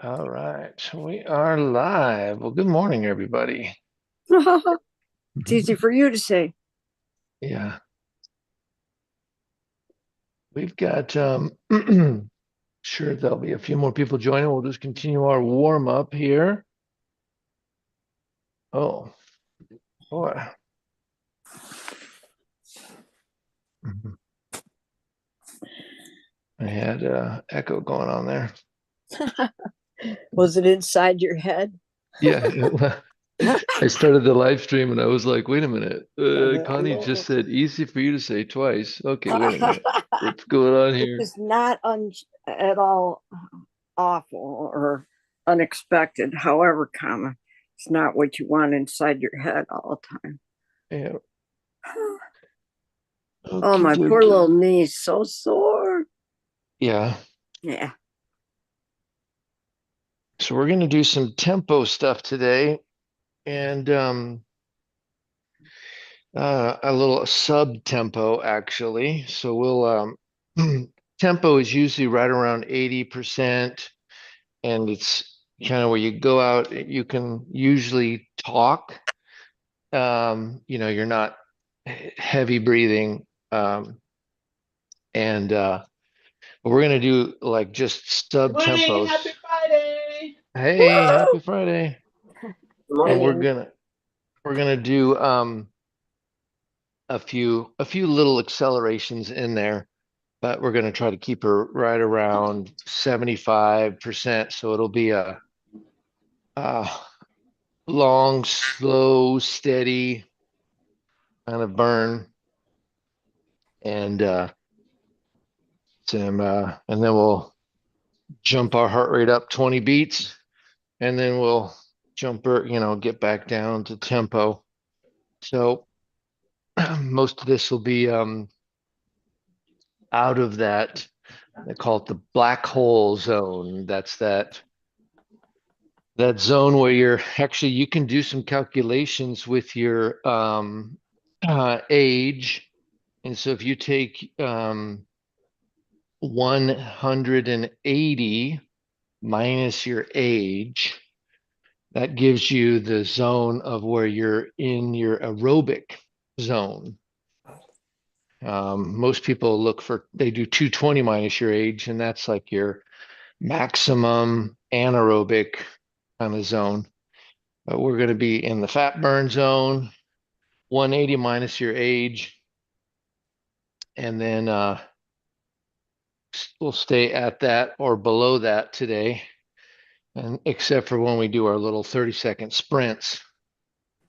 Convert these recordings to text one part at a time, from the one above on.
All right, we are live. Well, good morning, everybody. It's easy for you to say. Yeah, we've got sure there'll be a few more people joining. We'll just continue our warm up here. Oh, boy. Mhm. I had echo going on there. Was it inside your head? Yeah, I started the live stream and I was like, wait a minute. Connie just said easy for you to say twice. Okay, wait a minute. What's going on It here? was not at all awful or unexpected. However, comma, it's not what you want inside your head all the time. Yeah, Oh, okie my poor dokie. little knee, so sore. Yeah, Yeah. so we're gonna do some tempo stuff today. And a little sub tempo actually. So we'll tempo is usually right around 80%, and it's kind of where you go out, you can usually talk. You're not heavy breathing. And but we're gonna do like just sub Morning, happy tempos. Friday. Hey, Woo! happy Friday. Good And morning. we're gonna do a few little accelerations in there, but we're going to try to keep her right around 75%. So it'll be a long, slow, steady kind of burn. And and then we'll jump our heart rate up 20 beats, and then we'll jump her, get back down to tempo. So most of this will be out of that. They call it the black hole zone. That's that zone where you can do some calculations with your age. And so if you take 180 minus your age, that gives you the zone of where you're in your aerobic zone. Most people they do 220 minus your age, and that's like your maximum anaerobic kind of zone. But we're going to be in the fat burn zone, 180 minus your age, and then we'll stay at that or below that today, and except for when we do our little 30-second sprints,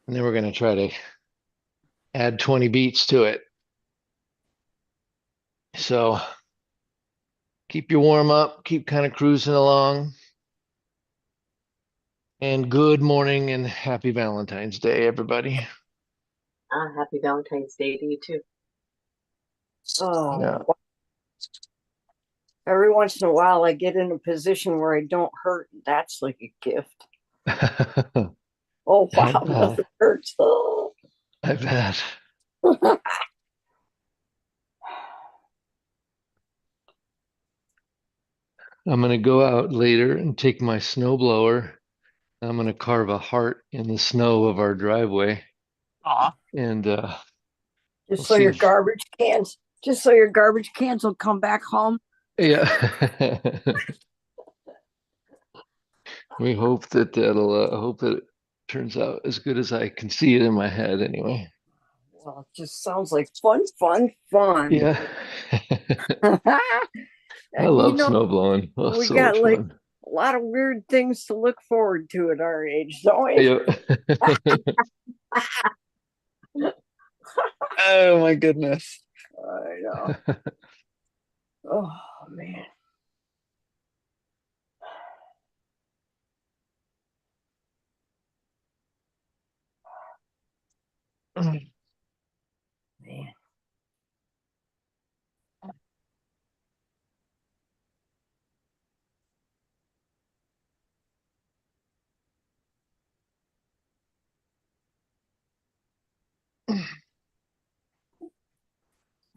and then we're going to try to add 20 beats to it. So keep your warm up, keep kind of cruising along, and good morning and happy Valentine's Day, everybody. Happy Valentine's Day to you too. Yeah. Oh, every once in a while, I get in a position where I don't hurt. That's like a gift. Oh, I wow, bet. nothing hurts. Oh. I bet. I'm going to go out later and take my snowblower. I'm going to carve a heart in the snow of our driveway. Aw. And we'll just so see your if, garbage cans, just so your garbage cans will come back home. yeah. We hope that that'll, I hope that it turns out as good as I can see it in my head anyway. Well, it just sounds like fun, fun, fun. Yeah. I You love know, snow blowing. Oh, we so got much like fun. a lot of weird things to look forward to at our age, don't we? Yeah. Oh my goodness. I know. Oh man. Man.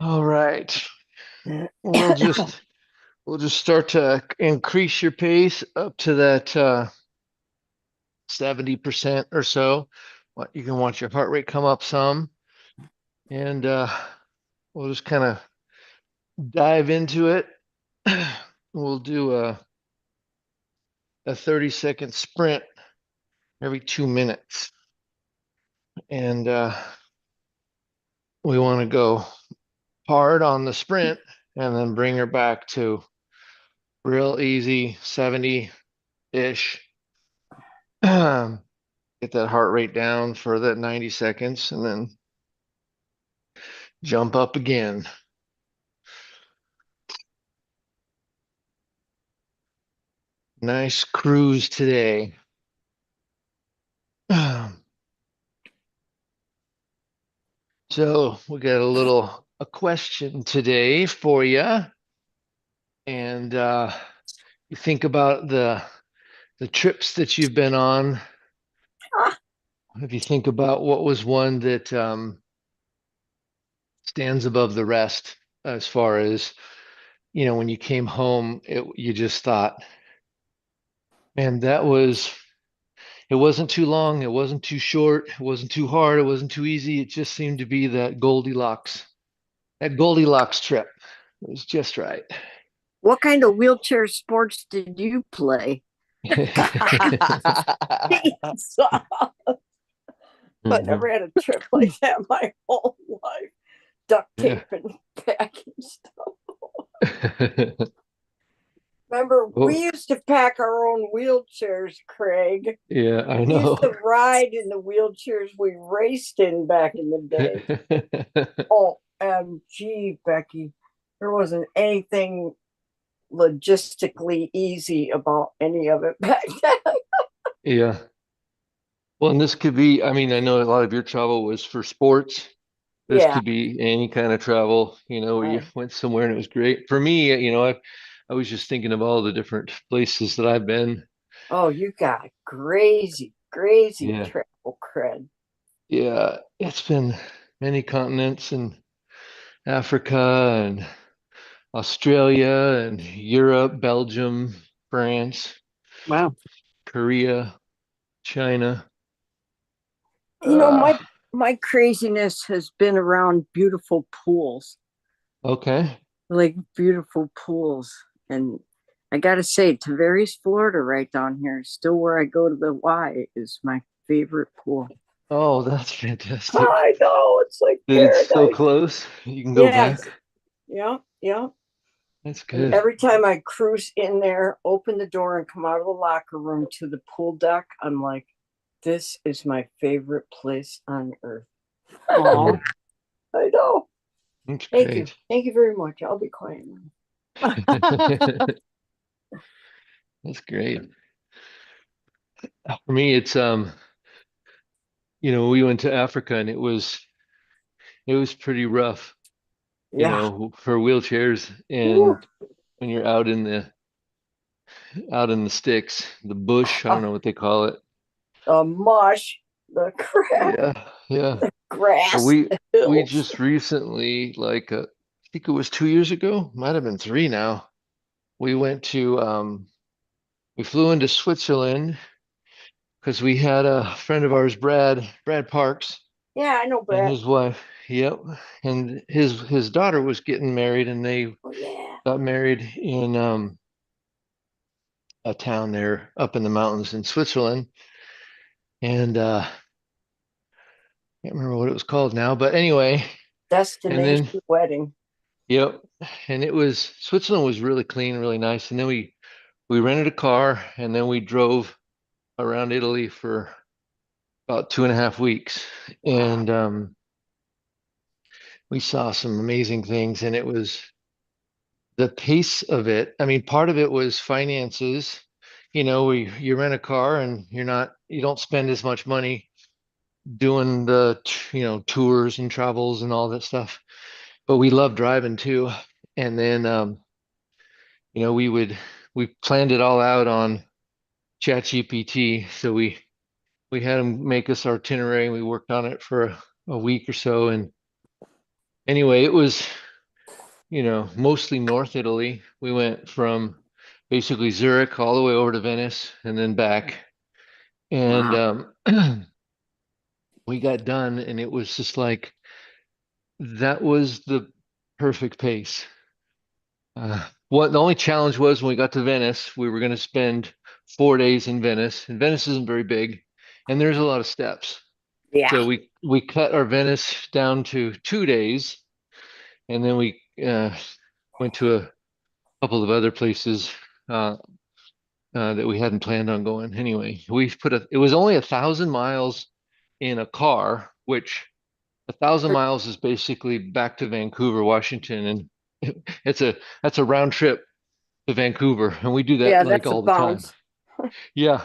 All right. We'll just we'll just start to increase your pace up to that 70% or so. What you can want your heart rate come up some, and we'll just kind of dive into it. We'll do a 30-second sprint every 2 minutes. And we want to go hard on the sprint and then bring her back to real easy 70-ish. Get that heart rate down for that 90 seconds and then jump up again. Nice cruise today. So we got a question today for you. And you think about the trips that you've been on. If you think about what was one that stands above the rest as far as, when you came home, you just thought, man, it wasn't too long, it wasn't too short, it wasn't too hard, it wasn't too easy. It just seemed to be that Goldilocks trip. It was just right. What kind of wheelchair sports did you play? I never had a trip like that my whole life. Duct tape and packing stuff. Remember, we used to pack our own wheelchairs, Craig. Yeah, I We know. used to ride in the wheelchairs we raced in back in the day. OMG, Becky. There wasn't anything logistically easy about any of it back then. Yeah. Well, and this could be, I mean, I know a lot of your travel was for sports. This Yeah. could be any kind of travel, where you went somewhere and it was great. For me, I was just thinking of all the different places that I've been. Oh, you got crazy Yeah. travel cred. Yeah, it's been many continents and Africa and Australia and Europe, Belgium, France, Wow. Korea, China. My craziness has been around beautiful pools, Okay. like beautiful pools. And I gotta say, Tavares, Florida, right down here, still where I go to the Y, is my favorite pool. Oh, that's fantastic. I know, it's like It's so paradise. close. You can go back. Yeah. That's And good. every time I cruise in there, open the door and come out of the locker room to the pool deck, I'm like, this is my favorite place on earth. Aw. I know. That's Thank you. great. Thank you very much. I'll be quiet now. That's great. For me, it's we went to Africa and it was pretty rough, Yeah. for wheelchairs. And when you're out in the sticks, the bush, I don't know what they call it. The mush, the crap, Yeah. grass. So we hills. just recently, like I think it was 2 years ago, might have been three now. We went to we flew into Switzerland because we had a friend of ours, Brad Parks, Yeah, I know, and Brad. his wife. Yep. And his daughter was getting married, and they Oh, yeah. got married in a town there up in the mountains in Switzerland. And can't remember what it was called now, but anyway, Destination wedding. yep. And Switzerland was really clean, really nice. And then we rented a car and then we drove around Italy for about 2.5 weeks. And we saw some amazing things, and it was the pace of it. I mean, part of it was finances. You rent a car and you don't spend as much money doing the tours and travels and all that stuff. But we love driving too. And then we planned it all out on ChatGPT. So we had them make us our itinerary and we worked on it for a week or so. And anyway, mostly North Italy. We went from basically Zurich all the way over to Venice and then back. And we got done, and it was just like that was the perfect pace. What the only challenge was when we got to Venice, we were going to spend 4 days in Venice, and Venice isn't very big, and there's a lot of steps. Yeah. So we cut our Venice down to 2 days, and then we went to a couple of other places that we hadn't planned on going. Anyway, it was only 1,000 miles in a car, which 1,000 miles is basically back to Vancouver, Washington, and that's a round trip to Vancouver, and we do that Yeah, like that's a all the time. bounce. Yeah,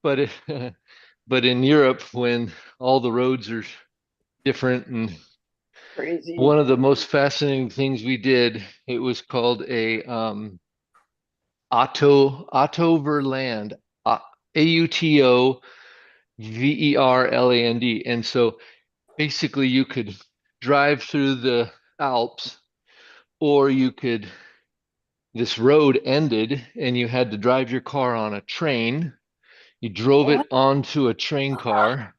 but but in Europe, when all the roads are different, and Crazy. one of the most fascinating things we did, it was called a Autoverland, Autoverland, and so basically you could drive through the Alps, or this road ended and you had to drive your car on a train. You drove it What? onto a train car,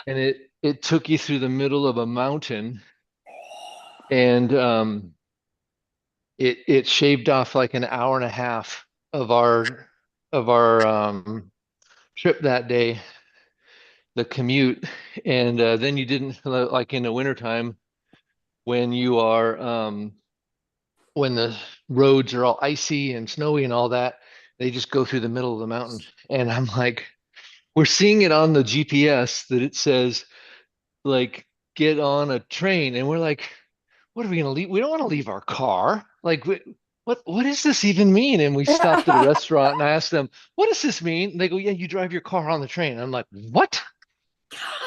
and it took you through the middle of a mountain, and it shaved off like an hour and a half of our trip that day, the commute. And then you didn't, like in the wintertime, when you are when the roads are all icy and snowy and all that, they just go through the middle of the mountain. And I'm like, we're seeing it on the GPS that it says like get on a train, and we're like, what are we gonna leave? We don't want to leave our car. Like, what does this even mean? And we stopped at a restaurant and I asked them, what does this mean? And they go, yeah, you drive your car on the train. I'm like, what?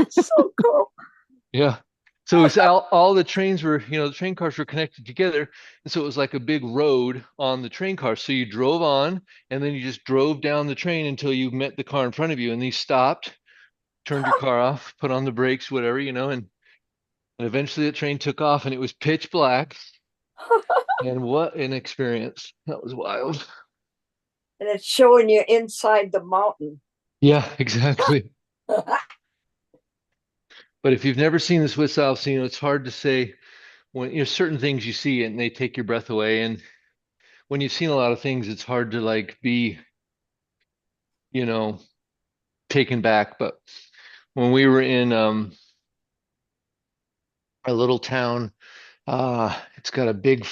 So cool. Yeah. So it's all the trains were, the train cars were connected together. And so it was like a big road on the train car. So you drove on, and then you just drove down the train until you met the car in front of you. And you stopped, turned your car off, put on the brakes, whatever, and eventually the train took off, and it was pitch black. And what an experience. That was wild. And it's showing you inside the mountain. Yeah, exactly. But if you've never seen the Swiss Alps, it's hard to say when certain things you see and they take your breath away. And when you've seen a lot of things, it's hard to like be, you know, taken back. But when we were in a little town, it's got a big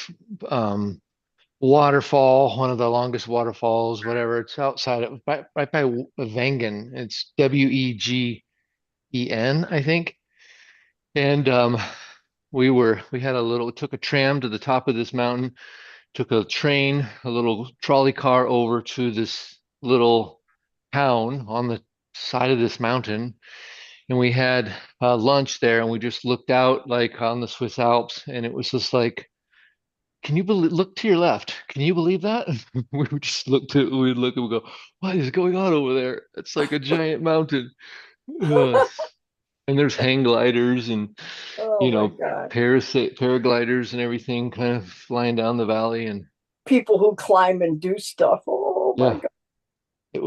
waterfall, one of the longest waterfalls, whatever. It's outside of right by Wengen. It's Wegen, I think. And we had took a tram to the top of this mountain, took a train, a little trolley car over to this little town on the side of this mountain, and we had lunch there, and we just looked out like on the Swiss Alps, and it was just like, can you believe, look to your left. Can you believe that? We would just we'd look and we go, what is going on over there? It's like a giant mountain. Ugh. And there's hang gliders and, Oh you my know, God. paragliders and everything kind of flying down the valley. And People who climb and do stuff. Oh my yeah, God. it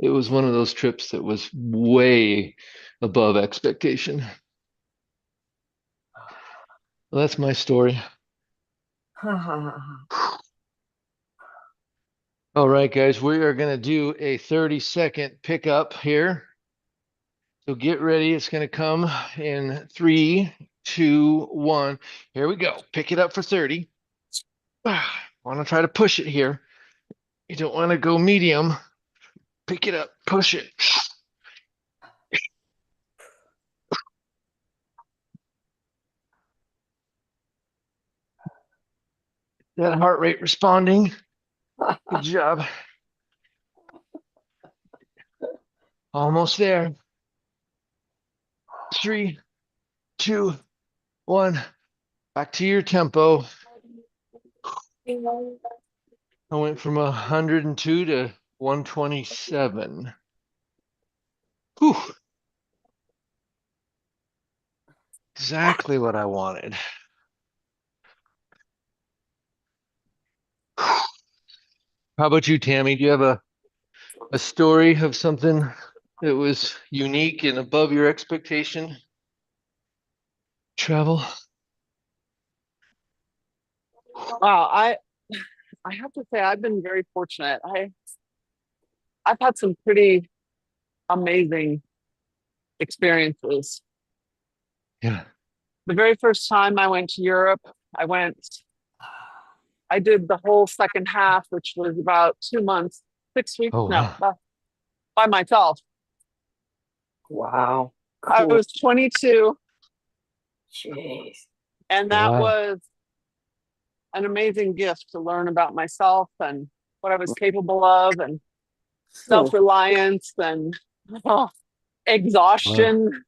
was one of those trips that was way above expectation. Well, that's my story. All right, guys, we are going to do a 30-second pickup here. So get ready. It's going to come in 3, 2, 1. Here we go. Pick it up for 30. I want to try to push it here. You don't want to go medium. Pick it up, push it. That heart rate responding. Good job. Almost there. 3, 2, 1. Back to your tempo. I went from 102 to 127. Whew. Exactly what I wanted. How about you, Tammy? Do you have a story of something that was unique and above your expectation? Travel? Wow, I have to say I've been very fortunate. I've had some pretty amazing experiences. Yeah. The very first time I went to Europe, I went, I did the whole second half, which was about 2 months, 6 weeks, Oh, no, wow. by myself. Wow. I Cool. was 22, Jeez. and that Wow. was an amazing gift to learn about myself and what I was capable of, and Cool. self-reliance and oh, Wow. exhaustion.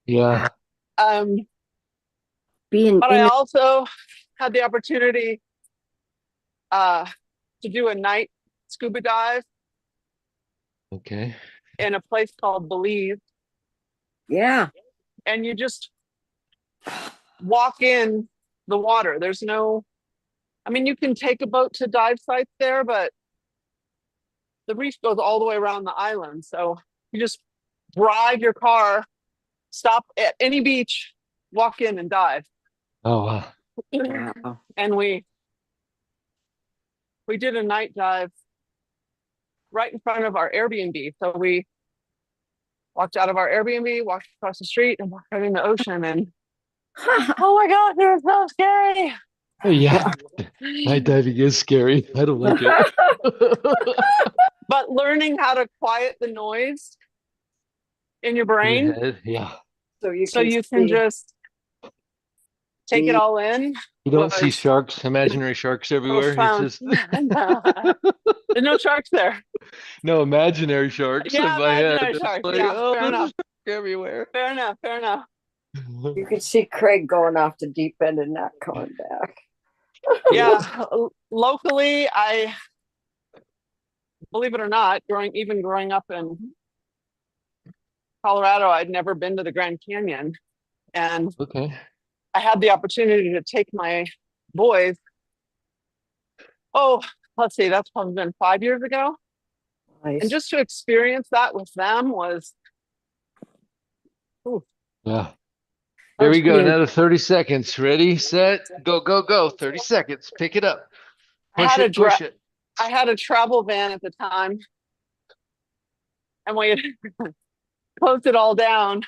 Yeah. Um, Being but I in it. also had the opportunity uh, to do a night scuba dive Okay. in a place called Belize, Yeah. and you just walk in the water. There's no, I mean, you can take a boat to dive sites there, but the reef goes all the way around the island. So you just drive your car, stop at any beach, walk in and dive. Oh, wow. Wow. And we did a night dive right in front of our Airbnb. So we walked out of our Airbnb, walked across the street, and walked right in the ocean. And oh my God, it was so scary. Yeah. Night diving is scary. I don't like it. But learning how to quiet the noise in your In your brain head. Yeah. So you so can you can see just take it deep. all in You don't see was sharks, imaginary sharks everywhere. It's profound. just There's no sharks there. no imaginary sharks in Yeah, my head. imaginary It's sharks. like, Yeah, oh, fair there's enough. sharks everywhere. Fair enough. Fair enough. You could see Craig going off the deep end and not coming back. Yeah, locally, I believe it or not, growing up in Colorado, I'd never been to the Grand Canyon, and Okay. I had the opportunity to take my boys. Oh, let's see, that's probably been 5 years ago, and Nice. just to experience that with them was, ooh, Yeah. Here we go. Being- Another 30 seconds. Ready, set, go, go, go. 30 seconds. Pick it up. I Push had a it, push it. I had a travel van at the time, and we had closed it all down.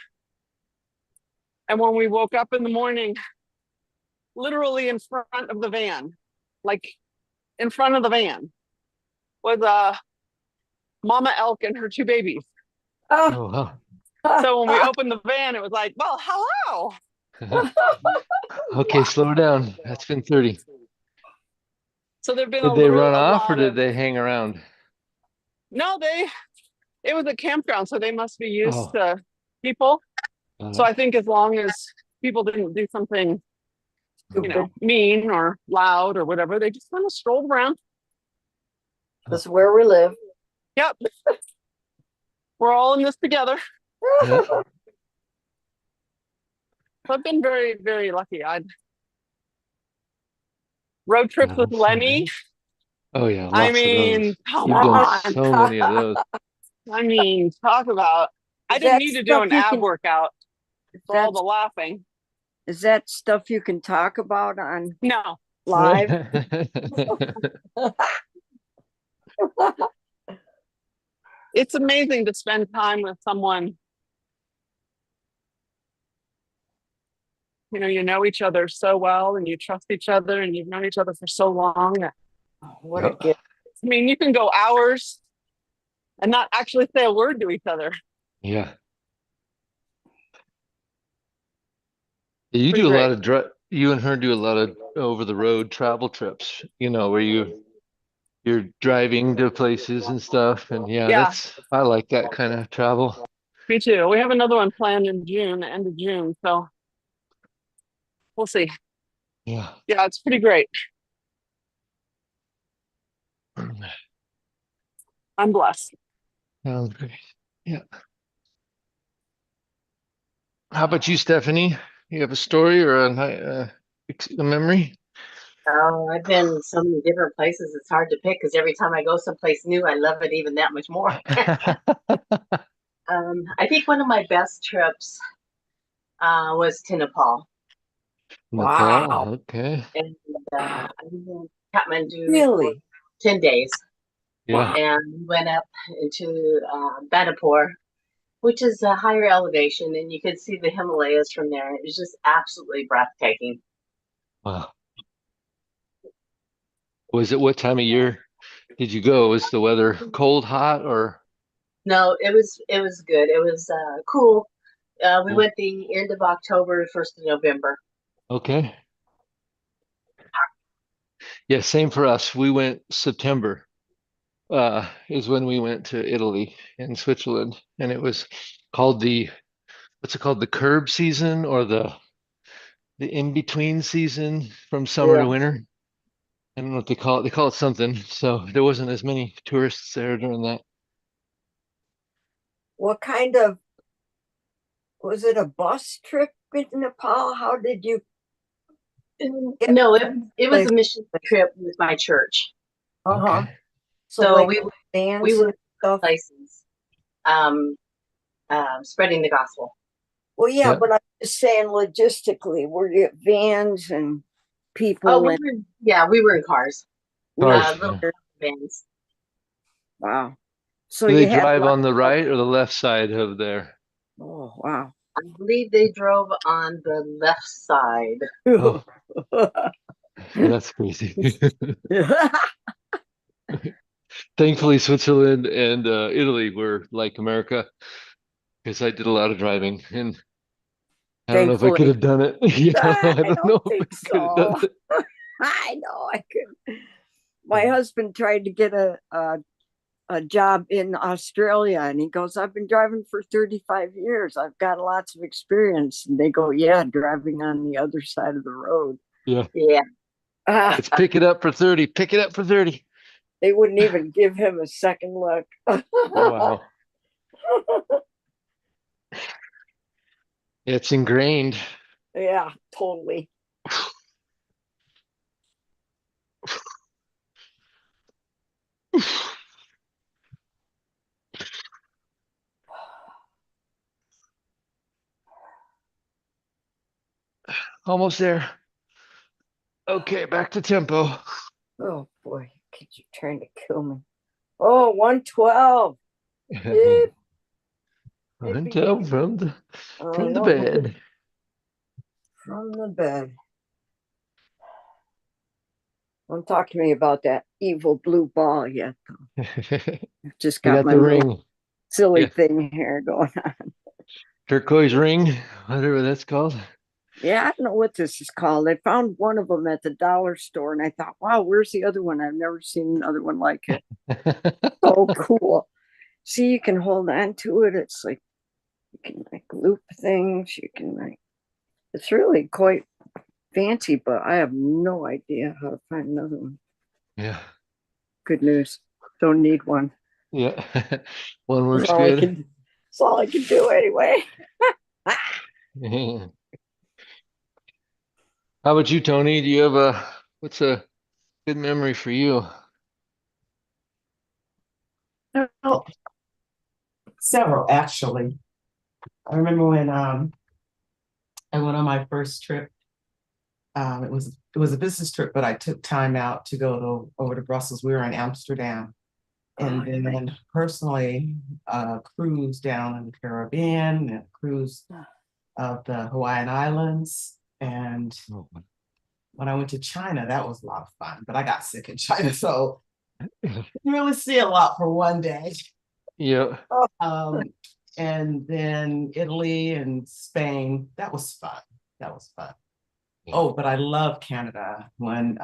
And when we woke up in the morning, literally in front of the van, like in front of the van, was a mama elk and her two babies. Oh. Oh, wow. So when we opened the van, it was like, well, hello. Okay, slow down. That's been 30. So there've been Did they run off or did they hang around? No, it was a campground, so they must be used Oh. to people. So Uh, I think as long as people didn't do something, Stupid. mean or loud or whatever, they just kind of strolled around. This is where we live. Yep. We're all in this together. yeah. So I've been very, very lucky. I'd road trips with That's so Lenny. great. Oh, yeah. I Lots of mean, those. come You've done on. so many of those. I mean, talk about. I Is didn't that need to do stuff an you ab can- workout for all That's, the laughing. is that stuff you can talk about on No, live? it's amazing to spend time with someone. You know each other so well and you trust each other and you've known each other for so long. What a Yep. gift. I mean, you can go hours and not actually say a word to each other. Yeah. You Pretty do a great. lot of you and her do a lot of over the road travel trips, where you're driving to places and stuff. And yeah, Yeah. I like that kind of travel. Me too. We have another one planned in June, end of June. So we'll see. Yeah. Yeah, it's pretty great. I'm blessed. Sounds great. Yeah. How about you, Stephanie? You have a story or a memory? Oh, I've been so many different places. It's hard to pick because every time I go someplace new, I love it even that much more. I think one of my best trips was to Nepal, Nepal, Wow. okay. and I was in Kathmandu for Really? 10 days, Yeah. Wow. and we went up into Banipur, which is a higher elevation, and you could see the Himalayas from there. It was just absolutely breathtaking. Wow. Was it what time of year did you go? Was the weather cold, hot, or No, it was good. It was cool. We cool? went the end of October, 1st of November. Okay. Yeah, same for us. We went September, is when we went to Italy and Switzerland, and it was called what's it called? The curb season or the in-between season from summer to Yeah. winter. I don't know what they call it. They call it something. So there wasn't as many tourists there during that. What kind of, was it a bus trip in Nepal? How did you get No, it was place? a mission trip with my church. Uh-huh. Okay. So So like we vans were and stuff. places um, spreading the gospel. Well, yeah, Yeah. but I'm just saying logistically, were you vans and Oh, people and we were in cars, Cars. wheelchair? little Yeah. vans. Wow. So Do they you had drive like, on the right or the left side of there? oh wow. I believe they drove on the left side. Oh, that's crazy. Thankfully, Switzerland and Italy were like America because I did a lot of driving and I don't know if I could Thankfully. have done it. Yeah, I I don't don't know if think I could have done so. it. I know I could. My husband tried to get a job in Australia and he goes, I've been driving for 35 years. I've got lots of experience. And they go, yeah, driving on the other side of the road. Yeah. Yeah. Let's pick it up for 30. Pick it up for 30. They wouldn't even give him a second look. Wow. It's ingrained. Yeah, totally. Almost there. Okay, back to tempo. Oh boy, kids are trying to kill me. Oh, 112. Beep, beepy Until beep. from the Oh from the no, bed. from the bed. Don't talk to me about that evil blue ball yet. I've just You got got my the little ring. silly Yeah. thing here going on. Turquoise ring, whatever that's called. Yeah, I don't know what this is called. I found one of them at the dollar store and I thought, wow, where's the other one? I've never seen another one like it. So cool. See, you can hold on to it. It's like you can like loop things. You can like, it's really quite fancy, but I have no idea how to find another one. Yeah. Good news. Don't need one. Yeah. One That's works all I good. can. That's all I can do anyway. How about you, Tony? Do you have what's a good memory for you? Well, several actually. I remember when I went on my first trip. It was a business trip, but I took time out to go over to Brussels. We were in Amsterdam, and then personally cruise down in the Caribbean and cruise of the Hawaiian Islands. And Oh, when I went to China, that was a lot of fun. But I got sick in China, so you really see a lot for one day. yeah. Um, and then Italy and Spain. That was fun. That was fun. Yeah. Oh, but I love Canada when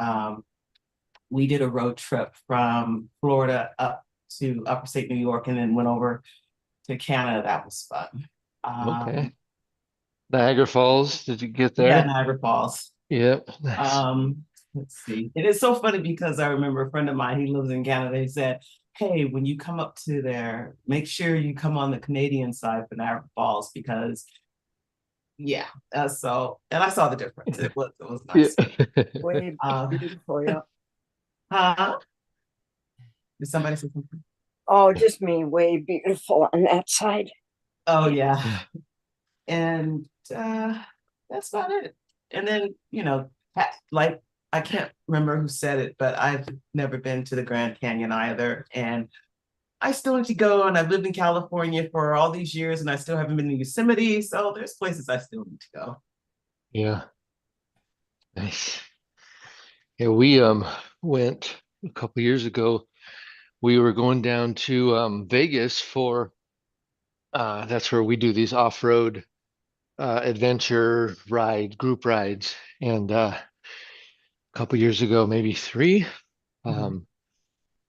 we did a road trip from Florida up to upstate New York and then went over to Canada. That was fun. Okay. Niagara Falls, did you get Yeah, there? Niagara Falls. Yep. Nice. Let's see. It is so funny because I remember a friend of mine, he lives in Canada. He said, hey, when you come up to there, make sure you come on the Canadian side for Niagara Falls because Yeah. So, and I saw the difference. It was Yeah. nice. Way Um, beautiful, yeah. Did somebody say something? Oh, just me, way beautiful on that side. Oh, yeah. Yeah. And that's about it. And then, like, I can't remember who said it, but I've never been to the Grand Canyon either. And I still need to go. And I've lived in California for all these years, and I still haven't been to Yosemite. So there's places I still need to go. Yeah. Nice. Yeah, we went a couple years ago. We were going down to Vegas for that's where we do these off-road adventure group rides. And a couple years ago, maybe three, Mhm. um,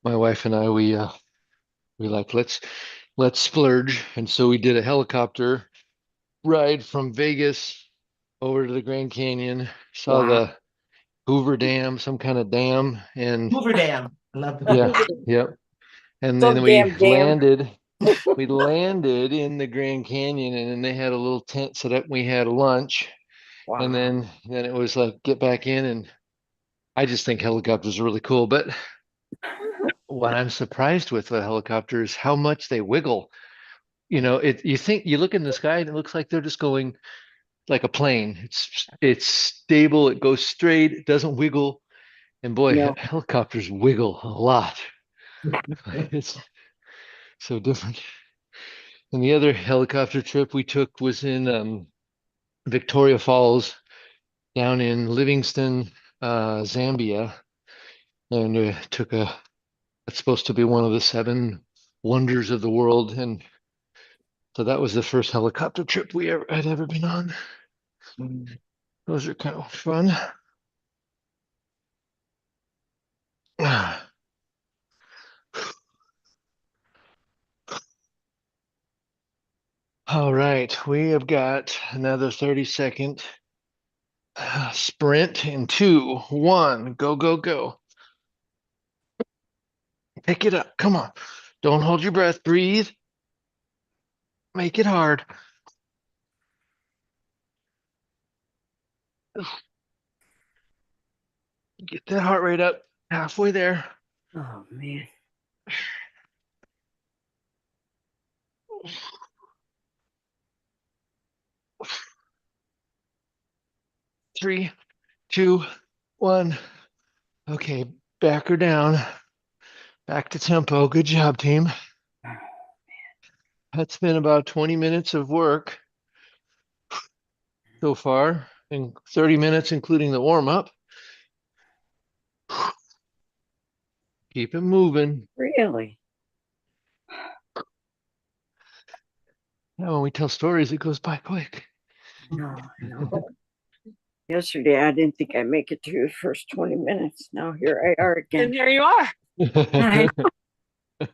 my wife and I we like let's splurge. And so we did a helicopter ride from Vegas over to the Grand Canyon, saw Wow. the Hoover Dam, some kind of dam, and Hoover Dam. I love the Hoover yeah, Dam. yep. And then So damn damn. we landed in the Grand Canyon, and then they had a little tent set up. We had lunch, and Wow. then it was like get back in. And I just think helicopters are really cool. But what I'm surprised with a helicopter is how much they wiggle. You look in the sky and it looks like they're just going like a plane. It's stable, it goes straight, it doesn't wiggle. And boy, No. helicopters wiggle a lot. It's so different. And the other helicopter trip we took was in Victoria Falls down in Livingston, Zambia. And took it's supposed to be one of the seven wonders of the world. And so that was the first helicopter trip had ever been on. Mm. Those are kind of fun. All right, we have got another 30-second sprint in 2, 1, go, go, go. Pick it up. Come on. Don't hold your breath. Breathe. Make it hard. Get that heart rate up. Halfway there. Oh man. 3, 2, 1. Okay, back or down. Back to tempo. Good job, team. That's been about 20 minutes of work so far, and 30 minutes, including the warm up. Keep it moving. Really? Now, when we tell stories, it goes by quick. No, no. Yesterday I didn't think I'd make it through the first 20 minutes. Now here I are And again. here you are. I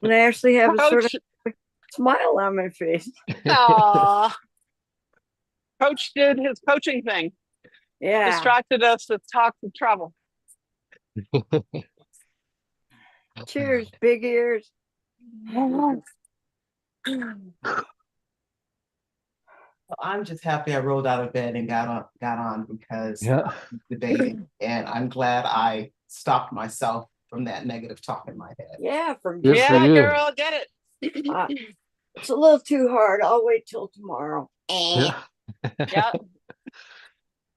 And I actually have a sort of Coach. smile on my face. Aw. Coach did his coaching thing. Yeah. Distracted us with talk of travel. Cheers, big ears. I'm just happy I rolled out of bed and got on because Yeah. I'm debating, and I'm glad I stopped myself from that negative talk in my head. Yeah, from Good for Yeah, you. girl, get it. it's a little too hard. I'll wait till tomorrow. Yeah. Yeah.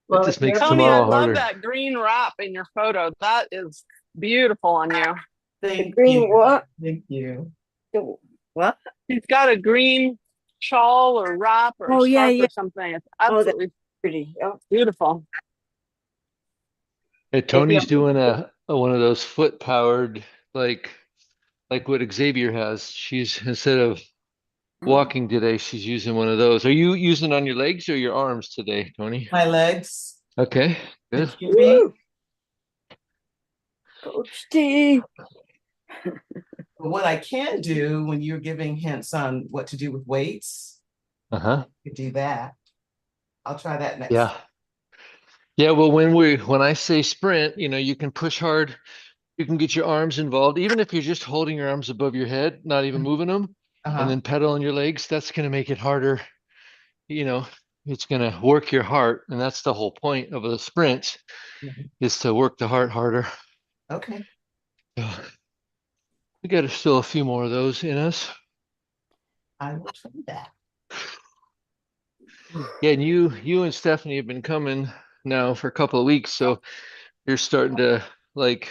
It just makes Tony, I tomorrow love harder. that green wrap in your photo. That is beautiful on you. Thank green you. what? Thank you. What? He's got a green shawl or wrap or Oh, yeah, scarf yeah. or something. It's Oh, that's absolutely pretty. Yep. beautiful. Hey, Tony's doing a one of those foot powered like what Xavier has. She's instead of walking today, she's using one of those. Are you using it on your legs or your arms today, Tony? My legs. Okay, good. Thank you, B. Woo! Coach T. What I can do when you're giving hints on what to do with weights, Uh-huh. you could do that. I'll try that next. Yeah. Yeah, well, when I say sprint, you can push hard. You can get your arms involved, even if you're just holding your arms above your head, not even moving them, and Uh-huh. then pedaling your legs. That's going to make it harder. You know, it's gonna work your heart, and that's the whole point of the sprints, Mhm. is to work the heart harder. Okay. So, we got still a few more of those in us. I will try that. Yeah, and you and Stephanie have been coming now for a couple of weeks, so you're starting to like,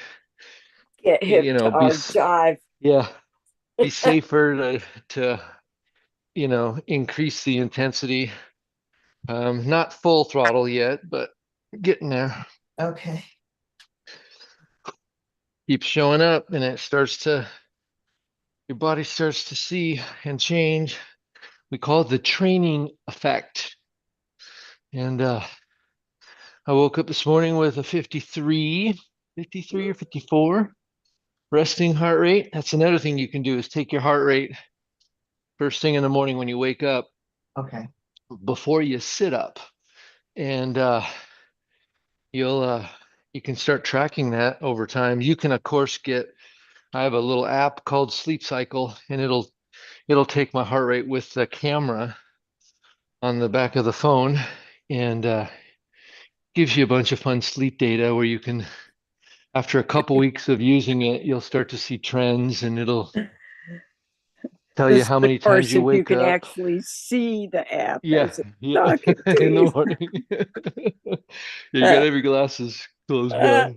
Get hip to be our jive. yeah, be safer to increase the intensity. Not full throttle yet, but getting there. Okay. Keep showing up, and your body starts to see and change. We call it the training effect. And I woke up this morning with a 53 or 54 resting heart rate. That's another thing you can do, is take your heart rate first thing in the morning when you wake up Okay. before you sit up. And you can start tracking that over time. You can, of course, I have a little app called Sleep Cycle, and it'll take my heart rate with the camera on the back of the phone, and gives you a bunch of fun sleep data where you can, after a couple weeks of using it, you'll start to see trends, and it'll tell you This how is, many of course, times you if you wake can up. actually see the app Yeah, as it's yeah, talking to in the you. morning. You gotta have your glasses closed Uh,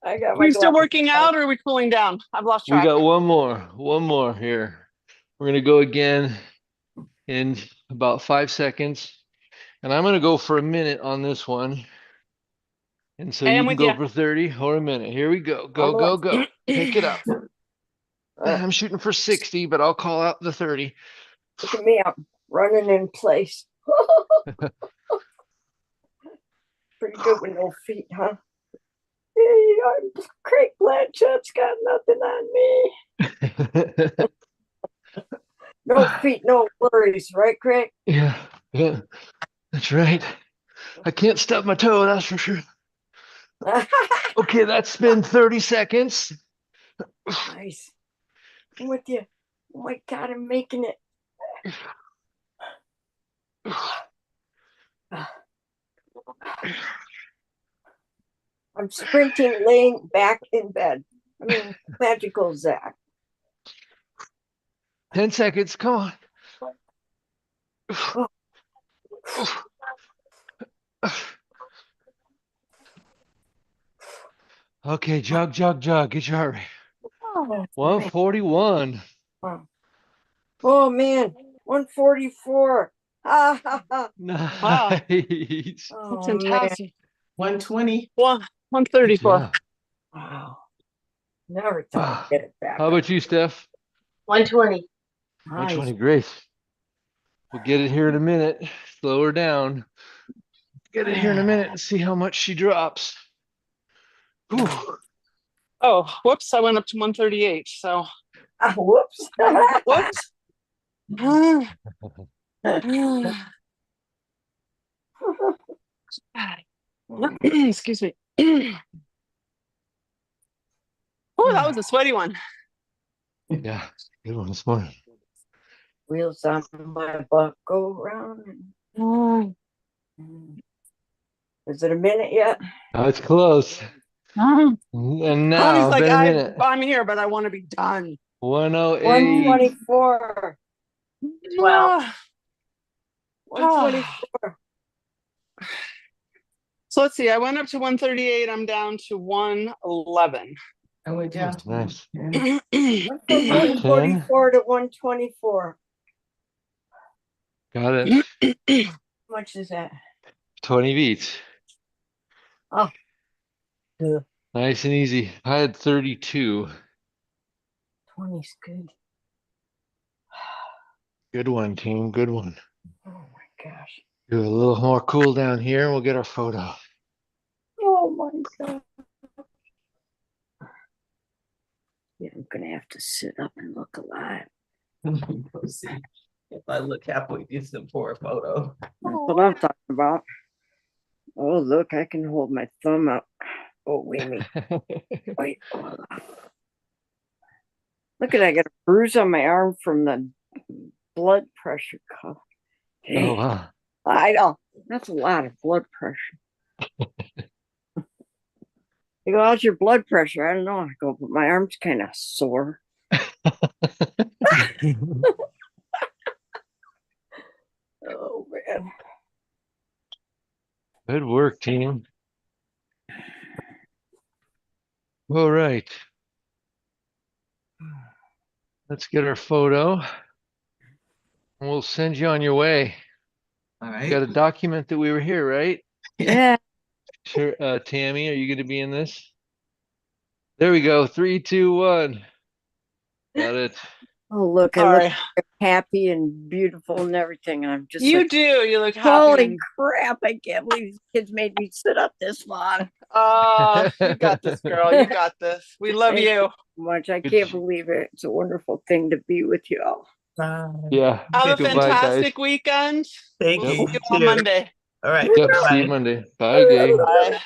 by. I got my We still glasses working on. out, or are we cooling down? I've lost We track. got one more here. We're gonna go again in about 5 seconds, and I'm gonna go for a minute on this one. And so I you am can with go you. for 30 or a minute. Here we go. I'm Go, go, like, go. Pick it up. uh, I'm shooting for 60, but I'll call out the 30. look at me, I'm running in place. Pretty good with no feet, huh? Hey, Craig Blanchett's got nothing on me. No feet, no worries, right, Craig? Yeah, yeah, that's right. I can't stub my toe, that's for sure. Okay, that's been 30 seconds. Nice. I'm with you. Oh my God, I'm making it. I'm sprinting, laying back in bed. I mean, magical Zach. 10 seconds, come on. Okay, jog, jog, jog. Get your heart rate. Oh, man. 141. Wow. Oh man, 144. Ha ha ha. Wow, Nice. that's Oh man. fantastic. 120. One, Good 134. job. Wow. Never thought I'd get it back How up. about you, Steph? 120. Nice. 120, great. We'll get it here in a minute. Slow her down. Get it here in a minute and see how much she drops. Whew. Oh, whoops! I went up to 138. So, Ah, whoops. whoops. Excuse me. Oh, that was a sweaty one. Yeah, good one this morning. Wheels on my butt go round. Oh, Is it a minute yet? Oh, it's close. And Connie's now, like, been a minute. I'm here, but I want to be done. 108. 124. 12. Ah. 124. So let's see. I went up to 138. I'm down to 111. I went down to Nice. 110. Went from 144 to 124. Got it. How much is that? 20 beats. Oh, duh. Nice and easy. I had 32. 20's good. Good one, team. Good one. Oh my gosh. Do a little more cool down here and we'll get our photo. Oh my God. Yeah, I'm gonna have to sit up and look alive. Go see if I look halfway decent for a photo. That's what I'm talking about. Oh, look, I can hold my thumb up. Oh, wait a minute. Wait, hold on. Look at I got a bruise on my arm from the blood pressure cuff. Hey, Oh, wow. I know. That's a lot of blood pressure. They go, how's your blood pressure? I don't know. I go, but my arm's kind of sore. Oh man. Good work, team. All right. Let's get our photo. And we'll send you on your way. All You right. got to document that we were here, right? Yeah. Sure. Tammy, are you going to be in this? There we go. 3, 2, 1. Got it. Oh look, I Sorry. look happy and beautiful and everything. And I'm just You like, do. You look happy. holy And, crap, I can't believe these kids made me sit up this long. you got this, girl. You got this. We love Thank you. Much. I Good can't j- believe it. It's a wonderful thing to be with you all. Yeah. Have a Goodbye, guys. fantastic weekend. Thank We'll you. see you You on too. Monday. All right. Yep. See you Bye. Monday. Bye, Dave. Bye.